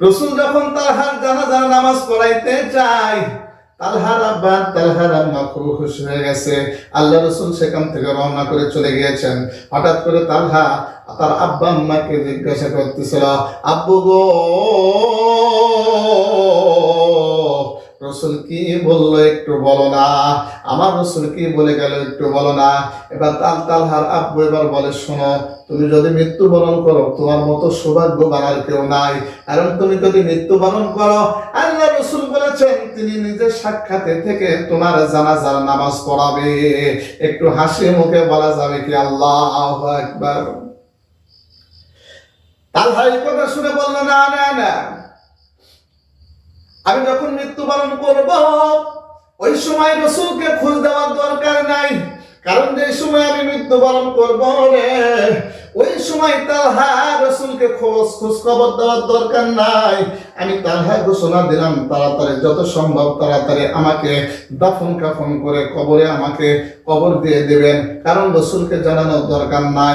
রাসূল যখন তালহার জানাজার নামাজ পড়াইতে যায়, তালহার আব্বা তালহার আম্মা খুব খুশি হয়ে গেছে। আল্লাহ রাসূল সেখান থেকে রওনা করে চলে গিয়েছেন। হঠাৎ করে তালহা তার আব্বা আম্মাকে জিজ্ঞাসা করতেছিল, আব্বু গো, রাসূল কি বললো একটু বলো না, আমার রাসূল কি বলে গেল একটু বলো না। এবার তালহার আব্বু এবার বলে, শোনো, তুমি যদি মৃত্যুবরণ করো তোমার মতো সৌভাগ্যবান আর কেউ নাই। কারণ তুমি যদি মৃত্যুবরণ করো, আল্লাহ রাসূল বলেছেন তিনি নিজের সাক্ষাতে থেকে তোমার জানাজার নামাজ পড়াবে। একটু হাসি মুখে বলা যাবে কি আল্লাহু আকবার। তালহা এই কথা শুনে বলল, না না না, আমি যখন মৃত্যুবরণ করব ওই সময় রাসূলকে খোঁজ দেওয়ার দরকার নাই। কারণ যে সময় আমি মৃত্যুবরণ করব রে, ওই সময় তালহা রাসূলকে খোঁজ খবর দেওয়ার দরকার নাই। আমি তালহা ঘোষণা দিলাম, তাড়াতাড়ি যত সম্ভব তাড়াতাড়ি আমাকে দাফন কাফন করে কবরে আমাকে কবর দিয়ে দেবেন। কারণ রাসূলকে জানানোর দরকার নাই।